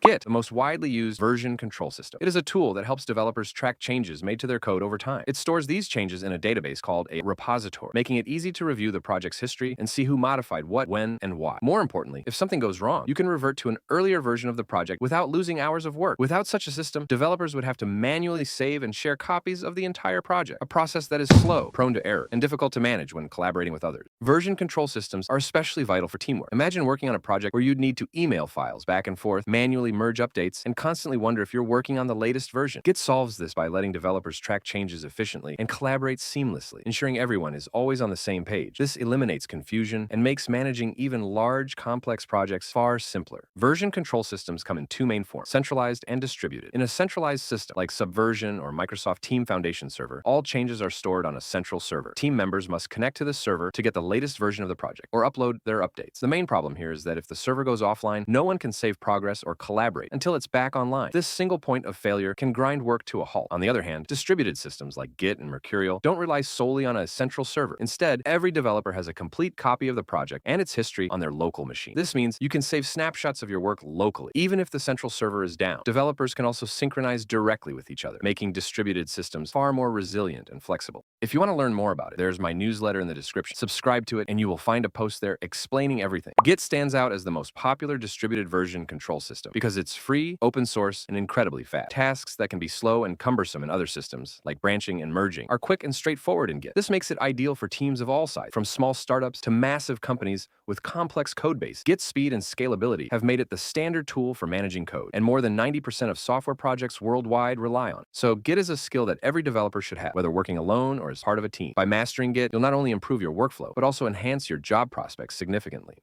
Git, the most widely used version control system. It is a tool that helps developers track changes made to their code over time. It stores these changes in a database called a repository, making it easy to review the project's history and see who modified what, when, and why. More importantly, if something goes wrong, you can revert to an earlier version of the project without losing hours of work. Without such a system, developers would have to manually save and share copies of the entire project, a process that is slow, prone to error, and difficult to manage when collaborating with others. Version control systems are especially vital for teamwork. Imagine working on a project where you'd need to email files back and forth, manually merge updates, and constantly wonder if you're working on the latest version. Git solves this by letting developers track changes efficiently and collaborate seamlessly, ensuring everyone is always on the same page. This eliminates confusion and makes managing even large, complex projects far simpler. Version control systems come in two main forms: centralized and distributed. In a centralized system, like Subversion or Microsoft Team Foundation Server, all changes are stored on a central server. Team members must connect to the server to get the latest version of the project or upload their updates. The main problem here is that if the server goes offline, no one can save progress or collaborate until it's back online. This single point of failure can grind work to a halt. On the other hand, distributed systems like Git and Mercurial don't rely solely on a central server. Instead, every developer has a complete copy of the project and its history on their local machine. This means you can save snapshots of your work locally, even if the central server is down. Developers can also synchronize directly with each other, making distributed systems far more resilient and flexible. If you want to learn more about it, there's my newsletter in the description. Subscribe to it, and you will find a post there explaining everything. Git stands out as the most popular distributed version control system because it's free, open source, and incredibly fast. Tasks that can be slow and cumbersome in other systems, like branching and merging, are quick and straightforward in Git. This makes it ideal for teams of all sizes, from small startups to massive companies with complex code base. Git's speed and scalability have made it the standard tool for managing code, and more than 90% of software projects worldwide rely on it. So Git is a skill that every developer should have, whether working alone or as part of a team. By mastering Git, you'll not only improve your workflow, but also enhance your job prospects significantly.